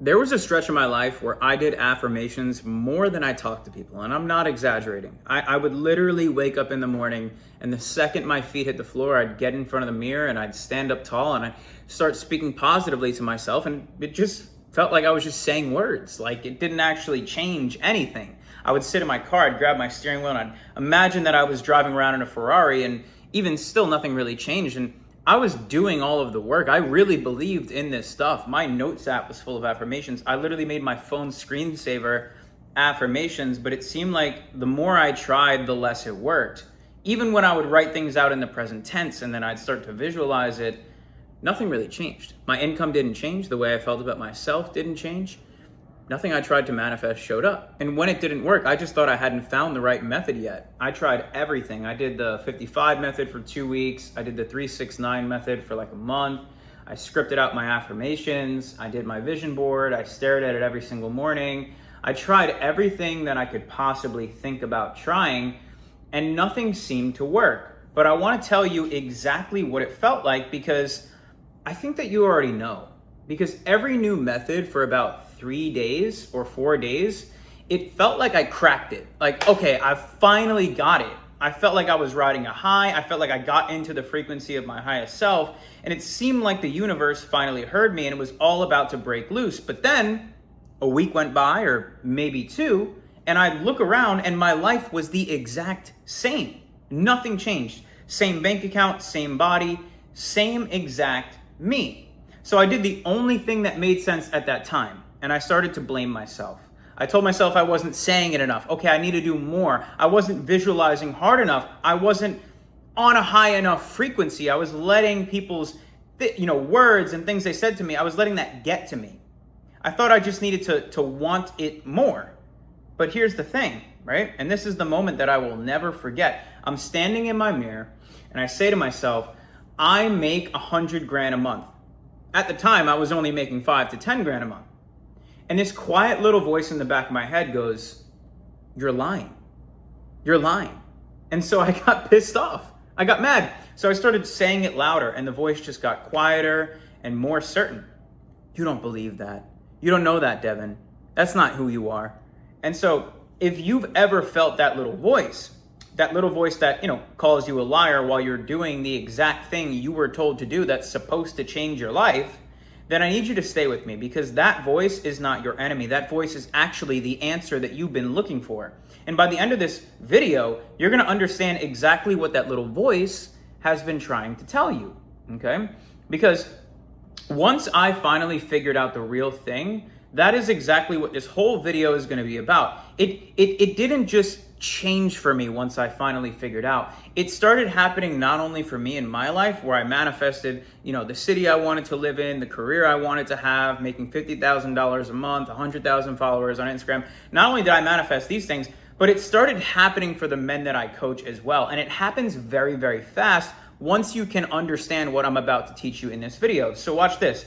There was a stretch in my life where I did affirmations more than I talked to people, and I'm not exaggerating. I would literally wake up in the morning, and the second my feet hit the floor, I'd get in front of the mirror and I'd stand up tall and I'd start speaking positively to myself, and it just felt like I was just saying words. Like, it didn't actually change anything. I would sit in my car, I'd grab my steering wheel, and I'd imagine that I was driving around in a Ferrari, and even still, nothing really changed. And I was doing all of the work. I really believed in this stuff. My notes app was full of affirmations. I literally made my phone screensaver affirmations, but it seemed like the more I tried, the less it worked. Even when I would write things out in the present tense and then I'd start to visualize it, nothing really changed. My income didn't change. The way I felt about myself didn't change. Nothing I tried to manifest showed up. And when it didn't work, I just thought I hadn't found the right method yet. I tried everything. I did the 55 method for 2 weeks. I did the 369 method for like a month. I scripted out my affirmations. I did my vision board. I stared at it every single morning. I tried everything that I could possibly think about trying, and nothing seemed to work. But I want to tell you exactly what it felt like, because I think that you already know. Because every new method for about 3 days or 4 days, it felt like I cracked it. Like, okay, I finally got it. I felt like I was riding a high. I felt like I got into the frequency of my highest self. And it seemed like the universe finally heard me and it was all about to break loose. But then a week went by, or maybe 2, and I look around and my life was the exact same. Nothing changed. Same bank account, same body, same exact me. So I did the only thing that made sense at that time, and I started to blame myself. I told myself I wasn't saying it enough. Okay, I need to do more. I wasn't visualizing hard enough. I wasn't on a high enough frequency. I was letting people's words and things they said to me, I was letting that get to me. I thought I just needed to want it more. But here's the thing, right? And this is the moment that I will never forget. I'm standing in my mirror and I say to myself, I make 100 grand a month. At the time, I was only making 5 to 10 grand a month. And this quiet little voice in the back of my head goes, you're lying. You're lying. And so I got pissed off. I got mad. So I started saying it louder, and the voice just got quieter and more certain. You don't believe that. You don't know that, Devin. That's not who you are. And so if you've ever felt that little voice that, calls you a liar while you're doing the exact thing you were told to do that's supposed to change your life, then I need you to stay with me, because that voice is not your enemy. That voice is actually the answer that you've been looking for. And by the end of this video, you're going to understand exactly what that little voice has been trying to tell you, okay? Because once I finally figured out the real thing, that is exactly what this whole video is going to be about. It didn't just change for me once I finally figured out. It started happening not only for me in my life, where I manifested, the city I wanted to live in, the career I wanted to have, making $50,000 a month, 100,000 followers on Instagram. Not only did I manifest these things, but it started happening for the men that I coach as well. And it happens very, very fast once you can understand what I'm about to teach you in this video. So watch this.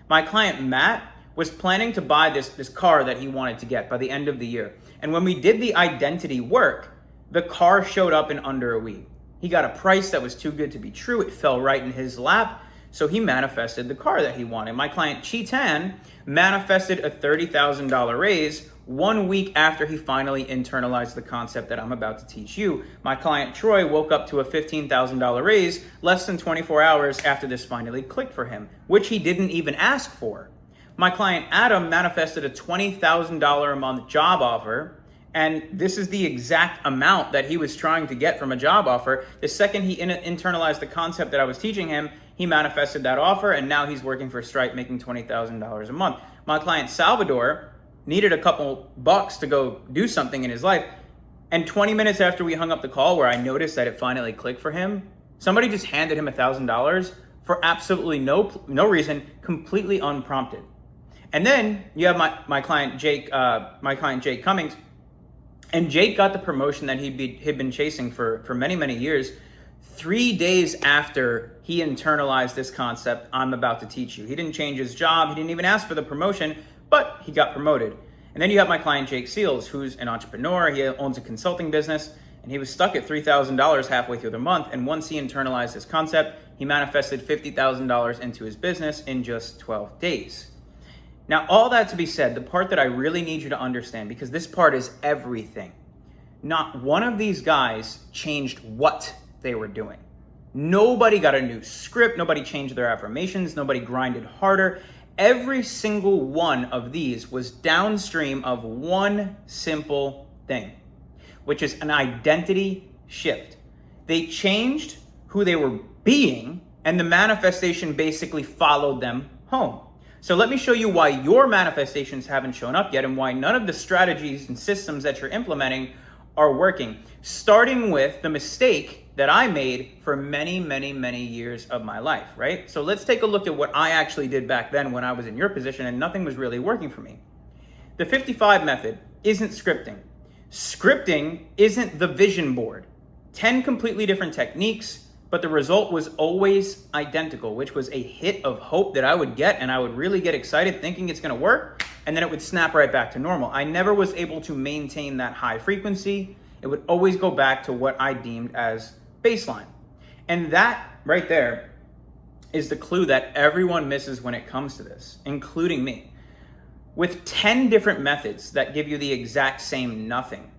My client, Matt, was planning to buy this car that he wanted to get by the end of the year. And when we did the identity work, the car showed up in under a week. He got a price that was too good to be true. It fell right in his lap. So he manifested the car that he wanted. My client, Chetan, manifested a $30,000 raise 1 week after he finally internalized the concept that I'm about to teach you. My client, Troy, woke up to a $15,000 raise less than 24 hours after this finally clicked for him, which he didn't even ask for. My client, Adam, manifested a $20,000 a month job offer, and this is the exact amount that he was trying to get from a job offer. The second he internalized the concept that I was teaching him, he manifested that offer, and now he's working for Stripe making $20,000 a month. My client, Salvador, needed a couple bucks to go do something in his life, and 20 minutes after we hung up the call, where I noticed that it finally clicked for him, somebody just handed him $1,000 for absolutely no reason, completely unprompted. And then you have my client Jake Cummings, and Jake got the promotion that he'd been chasing for many, many years 3 days after he internalized this concept I'm about to teach you. He didn't change his job. He didn't even ask for the promotion, but he got promoted. And then you have my client Jake Seals, who's an entrepreneur. He owns a consulting business, and he was stuck at $3,000 halfway through the month. And once he internalized this concept, he manifested $50,000 into his business in just 12 days. Now, all that to be said, the part that I really need you to understand, because this part is everything. Not one of these guys changed what they were doing. Nobody got a new script. Nobody changed their affirmations. Nobody grinded harder. Every single one of these was downstream of one simple thing, which is an identity shift. They changed who they were being, and the manifestation basically followed them home. So let me show you why your manifestations haven't shown up yet and why none of the strategies and systems that you're implementing are working. Starting with the mistake that I made for many, many, many years of my life, right? So let's take a look at what I actually did back then when I was in your position and nothing was really working for me. The 55 method isn't scripting. Scripting isn't the vision board. 10 completely different techniques, but the result was always identical, which was a hit of hope that I would get, and I would really get excited thinking it's gonna work, and then it would snap right back to normal. I never was able to maintain that high frequency. It would always go back to what I deemed as baseline. And that right there is the clue that everyone misses when it comes to this, including me. With 10 different methods that give you the exact same nothing,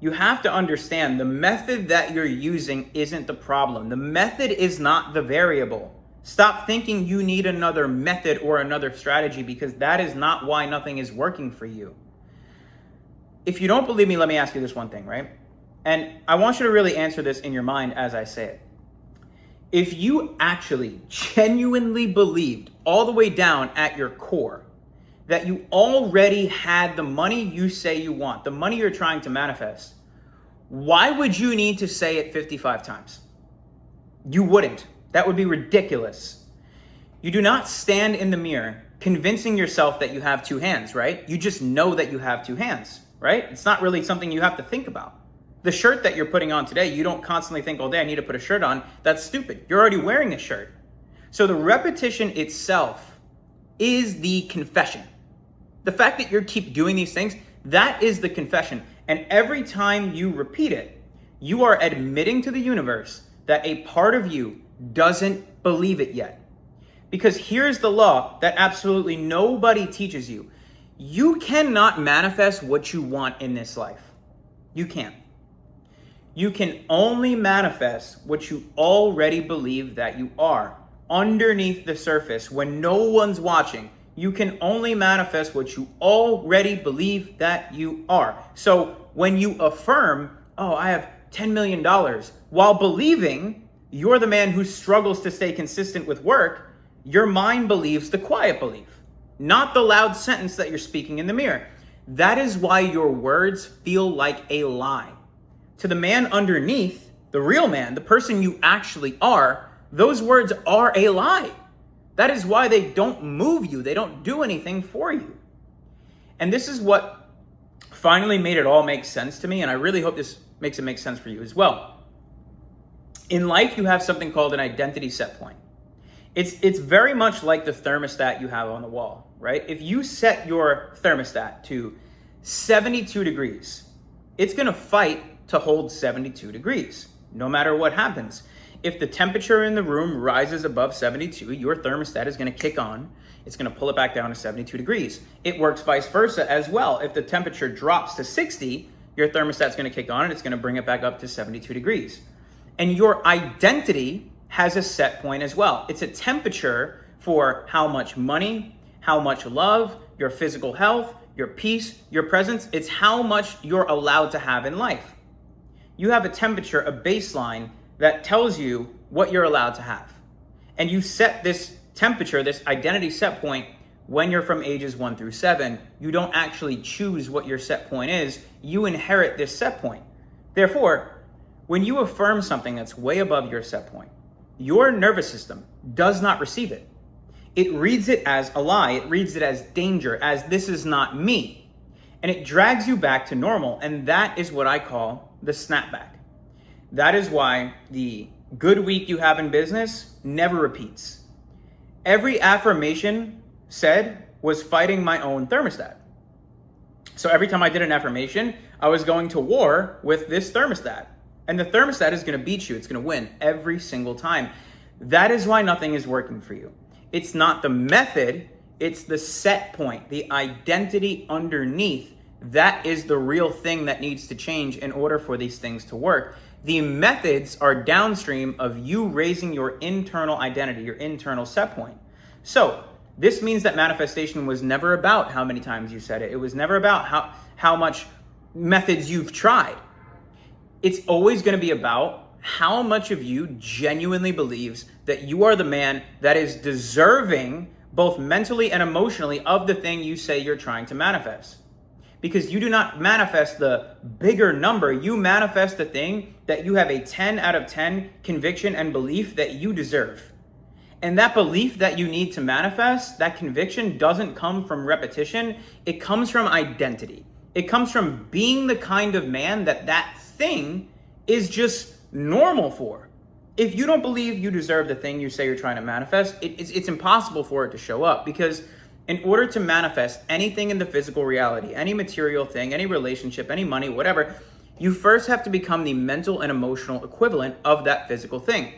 you have to understand the method that you're using isn't the problem. The method is not the variable. Stop thinking you need another method or another strategy, because that is not why nothing is working for you. If you don't believe me, let me ask you this one thing, right? And I want you to really answer this in your mind as I say it. If you actually genuinely believed all the way down at your core that you already had the money you say you want, the money you're trying to manifest, why would you need to say it 55 times? You wouldn't. That would be ridiculous. You do not stand in the mirror convincing yourself that you have two hands, right? You just know that you have two hands, right? It's not really something you have to think about. The shirt that you're putting on today, you don't constantly think all day, I need to put a shirt on. That's stupid. You're already wearing a shirt. So the repetition itself is the confession. The fact that you keep doing these things, that is the confession. And every time you repeat it, you are admitting to the universe that a part of you doesn't believe it yet. Because here's the law that absolutely nobody teaches you. You cannot manifest what you want in this life. You can't. You can only manifest what you already believe that you are. Underneath the surface, when no one's watching, you can only manifest what you already believe that you are. So when you affirm, oh, I have $10 million, while believing you're the man who struggles to stay consistent with work, your mind believes the quiet belief, not the loud sentence that you're speaking in the mirror. That is why your words feel like a lie. To the man underneath, the real man, the person you actually are, those words are a lie. That is why they don't move you. They don't do anything for you. And this is what finally made it all make sense to me. And I really hope this makes it make sense for you as well. In life, you have something called an identity set point. It's very much like the thermostat you have on the wall, right? If you set your thermostat to 72 degrees, it's going to fight to hold 72 degrees, no matter what happens. If the temperature in the room rises above 72, your thermostat is going to kick on. It's going to pull it back down to 72 degrees. It works vice versa as well. If the temperature drops to 60, your thermostat's going to kick on and it's going to bring it back up to 72 degrees. And your identity has a set point as well. It's a temperature for how much money, how much love, your physical health, your peace, your presence. It's how much you're allowed to have in life. You have a temperature, a baseline that tells you what you're allowed to have. And you set this temperature, this identity set point, when you're from ages 1 through 7. You don't actually choose what your set point is. You inherit this set point. Therefore, when you affirm something that's way above your set point, your nervous system does not receive it. It reads it as a lie. It reads it as danger, as this is not me. And it drags you back to normal. And that is what I call the snapback. That is why the good week you have in business never repeats. Every affirmation said was fighting my own thermostat. So every time I did an affirmation, I was going to war with this thermostat. And the thermostat is going to beat you. It's going to win every single time. That is why nothing is working for you. It's not the method. It's the set point, the identity underneath. That is the real thing that needs to change in order for these things to work. The methods are downstream of you raising your internal identity, your internal set point. So this means that manifestation was never about how many times you said it. It was never about how much methods you've tried. It's always going to be about how much of you genuinely believes that you are the man that is deserving, both mentally and emotionally, of the thing you say you're trying to manifest. Because you do not manifest the bigger number, you manifest the thing that you have a 10 out of 10 conviction and belief that you deserve. And that belief that you need to manifest, that conviction, doesn't come from repetition. It comes from identity. It comes from being the kind of man that thing is just normal for. If you don't believe you deserve the thing you say you're trying to manifest, it's impossible for it to show up. Because in order to manifest anything in the physical reality, any material thing, any relationship, any money, whatever, you first have to become the mental and emotional equivalent of that physical thing.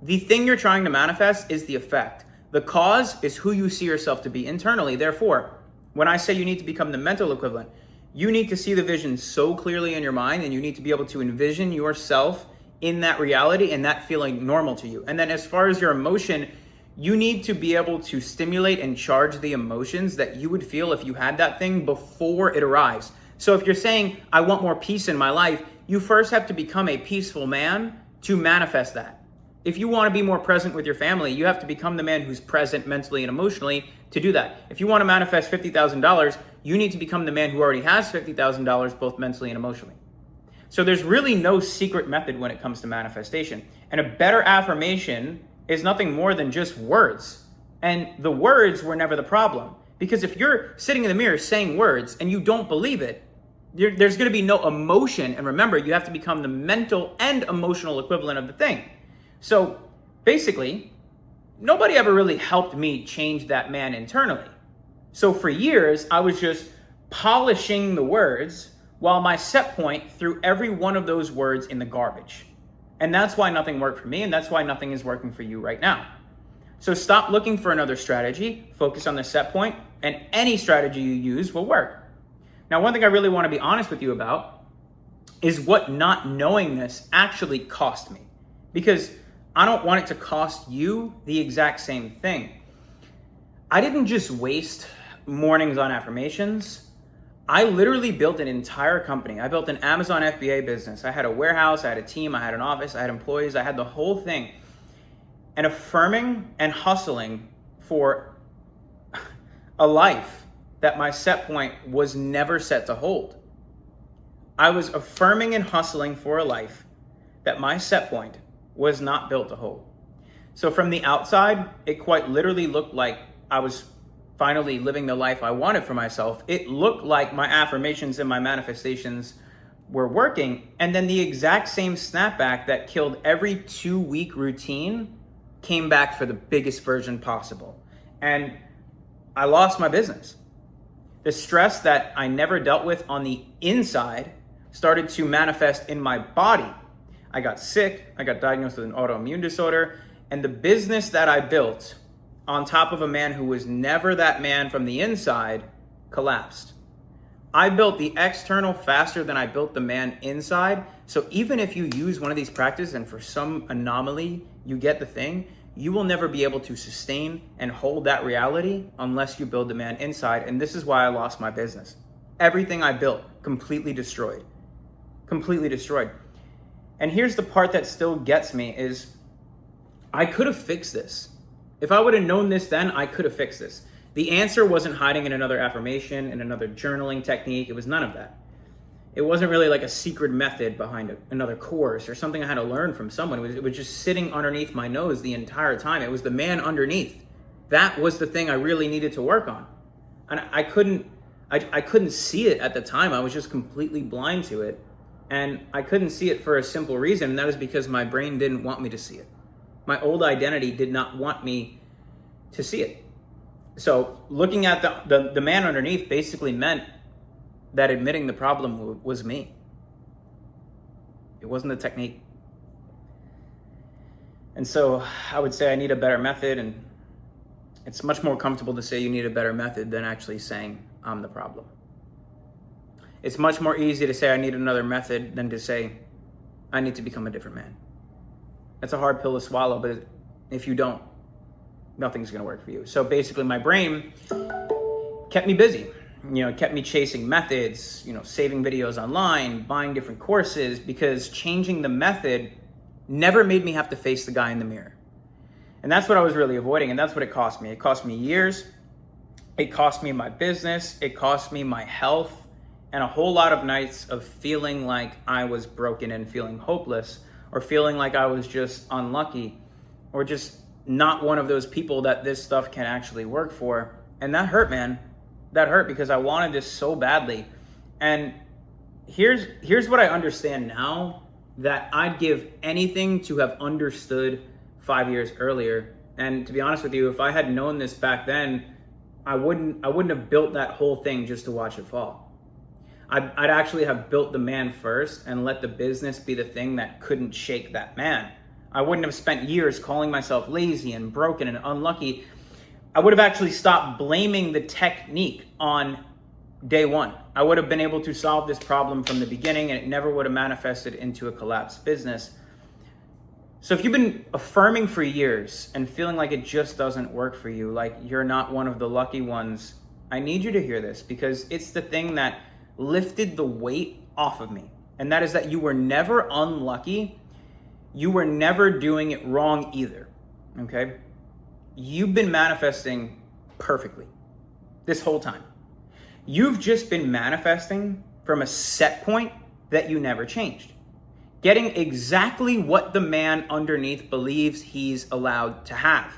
The thing you're trying to manifest is the effect. The cause is who you see yourself to be internally. Therefore, when I say you need to become the mental equivalent, you need to see the vision so clearly in your mind, and you need to be able to envision yourself in that reality and that feeling normal to you. And then as far as your emotion, you need to be able to stimulate and charge the emotions that you would feel if you had that thing before it arrives. So if you're saying, I want more peace in my life, you first have to become a peaceful man to manifest that. If you want to be more present with your family, you have to become the man who's present mentally and emotionally to do that. If you want to manifest $50,000, you need to become the man who already has $50,000 both mentally and emotionally. So there's really no secret method when it comes to manifestation. And a better affirmation is nothing more than just words. And the words were never the problem. Because if you're sitting in the mirror saying words and you don't believe it, there's going to be no emotion. And remember, you have to become the mental and emotional equivalent of the thing. So basically, nobody ever really helped me change that man internally. So for years, I was just polishing the words while my set point threw every one of those words in the garbage. And that's why nothing worked for me, and that's why nothing is working for you right now. So stop looking for another strategy, focus on the set point, and any strategy you use will work. Now, one thing I really want to be honest with you about is what not knowing this actually cost me. Because I don't want it to cost you the exact same thing. I didn't just waste mornings on affirmations. I literally built an entire company. I built an Amazon FBA business. I had a warehouse, I had a team, I had an office, I had employees, I had the whole thing. And affirming and hustling for a life that my set point was never set to hold. I was affirming and hustling for a life that my set point was not built to hold. So from the outside, it quite literally looked like I was finally living the life I wanted for myself. It looked like my affirmations and my manifestations were working. And then the exact same snapback that killed every 2-week routine came back for the biggest version possible. And I lost my business. The stress that I never dealt with on the inside started to manifest in my body. I got sick, I got diagnosed with an autoimmune disorder, and the business that I built on top of a man who was never that man from the inside collapsed. I built the external faster than I built the man inside. So even if you use one of these practices and for some anomaly you get the thing, you will never be able to sustain and hold that reality unless you build the man inside. And this is why I lost my business. Everything I built, completely destroyed. Completely destroyed. And here's the part that still gets me is I could have fixed this. If I would have known this then, I could have fixed this. The answer wasn't hiding in another affirmation, in another journaling technique. It was none of that. It wasn't really like a secret method behind another course or something I had to learn from someone. It was just sitting underneath my nose the entire time. It was the man underneath. That was the thing I really needed to work on. And I couldn't see it at the time. I was just completely blind to it. And I couldn't see it for a simple reason, and that was because my brain didn't want me to see it. My old identity did not want me to see it. So looking at the man underneath basically meant that admitting the problem was me. It wasn't the technique. And so I would say I need a better method, and It's much more comfortable to say you need a better method than actually saying I'm the problem. It's much more easy to say I need another method than to say I need to become a different man. That's a hard pill to swallow, but if you don't, nothing's gonna work for you. So basically my brain kept me busy. Kept me chasing methods, saving videos online, buying different courses, because changing the method never made me have to face the guy in the mirror. And that's what I was really avoiding, and that's what it cost me. It cost me years, it cost me my business, it cost me my health, and a whole lot of nights of feeling like I was broken and feeling hopeless, or feeling like I was just unlucky, or just not one of those people that this stuff can actually work for. And that hurt, man. That hurt because I wanted this so badly. And here's what I understand now that I'd give anything to have understood 5 years earlier. And to be honest with you, if I had known this back then, I wouldn't have built that whole thing just to watch it fall. I'd actually have built the man first and let the business be the thing that couldn't shake that man. I wouldn't have spent years calling myself lazy and broken and unlucky. I would have actually stopped blaming the technique on day one. I would have been able to solve this problem from the beginning, and it never would have manifested into a collapsed business. So if you've been affirming for years and feeling like it just doesn't work for you, like you're not one of the lucky ones, I need you to hear this, because it's the thing that lifted the weight off of me. And that is that you were never unlucky. You were never doing it wrong either. Okay? You've been manifesting perfectly this whole time. You've just been manifesting from a set point that you never changed. Getting exactly what the man underneath believes he's allowed to have.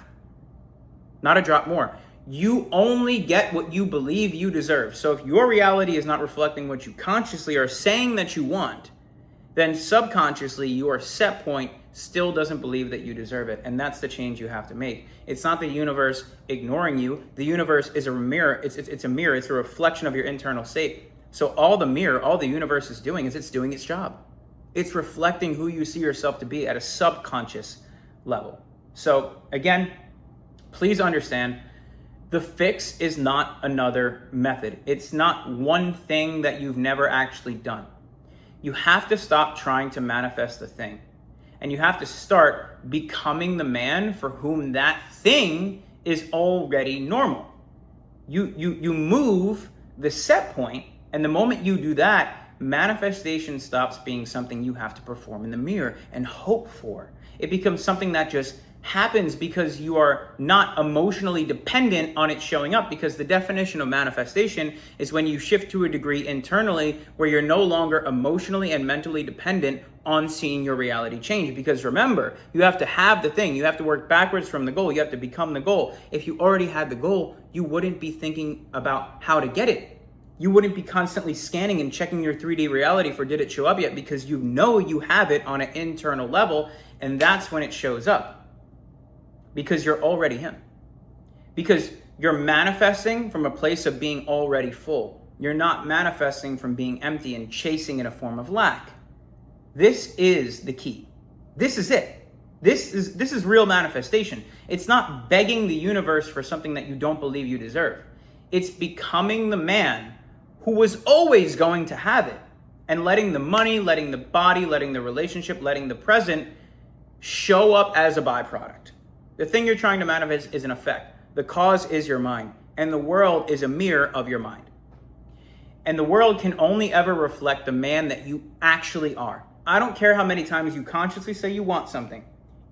Not a drop more. You only get what you believe you deserve. So if your reality is not reflecting what you consciously are saying that you want, then subconsciously your set point still doesn't believe that you deserve it. And that's the change you have to make. It's not the universe ignoring you. The universe is a mirror. It's a mirror. It's a reflection of your internal state. So all the universe is doing is it's doing its job. It's reflecting who you see yourself to be at a subconscious level. So again, please understand, the fix is not another method. It's not one thing that you've never actually done. You have to stop trying to manifest the thing. And you have to start becoming the man for whom that thing is already normal. You move the set point, and the moment you do that, manifestation stops being something you have to perform in the mirror and hope for. It becomes something that just happens because you are not emotionally dependent on it showing up, because the definition of manifestation is when you shift to a degree internally where you're no longer emotionally and mentally dependent on seeing your reality change. Because remember, you have to have the thing. You have to work backwards from the goal. You have to become the goal. If you already had the goal, you wouldn't be thinking about how to get it. You wouldn't be constantly scanning and checking your 3D reality for did it show up yet, because you know you have it on an internal level, and that's when it shows up. Because you're already him. Because you're manifesting from a place of being already full. You're not manifesting from being empty and chasing in a form of lack. This is the key. This is it. This is real manifestation. It's not begging the universe for something that you don't believe you deserve. It's becoming the man who was always going to have it, and letting the money, letting the body, letting the relationship, letting the present show up as a byproduct. The thing you're trying to manifest is an effect. The cause is your mind, and the world is a mirror of your mind. And the world can only ever reflect the man that you actually are. I don't care how many times you consciously say you want something.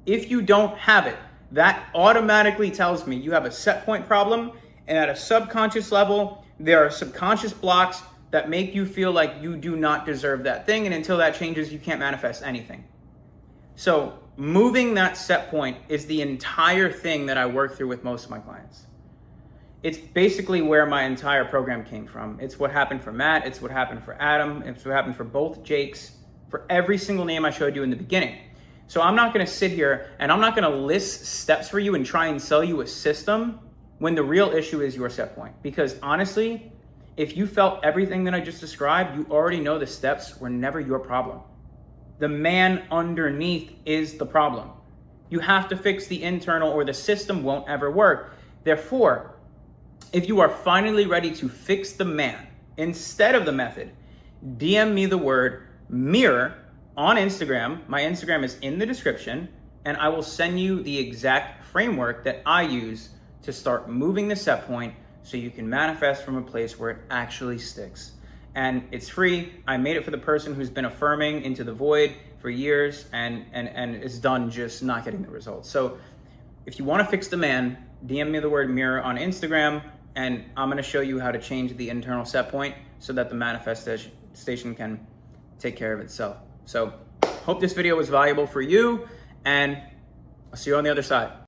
If you don't have it, that automatically tells me you have a set point problem, and at a subconscious level, there are subconscious blocks that make you feel like you do not deserve that thing, and until that changes, you can't manifest anything. So moving that set point is the entire thing that I work through with most of my clients. It's basically where my entire program came from. It's what happened for Matt. It's what happened for Adam. It's what happened for both Jakes, for every single name I showed you in the beginning. So I'm not going to sit here and I'm not going to list steps for you and try and sell you a system when the real issue is your set point. Because honestly, if you felt everything that I just described, you already know the steps were never your problem. The man underneath is the problem. You have to fix the internal, or the system won't ever work. Therefore, if you are finally ready to fix the man instead of the method, DM me the word mirror on Instagram. My Instagram is in the description, and I will send you the exact framework that I use to start moving the set point so you can manifest from a place where it actually sticks. And it's free. I made it for the person who's been affirming into the void for years and is done just not getting the results. So if you want to fix the man, DM me the word mirror on Instagram, and I'm going to show you how to change the internal set point so that the manifestation can take care of itself. So hope this video was valuable for you, and I'll see you on the other side.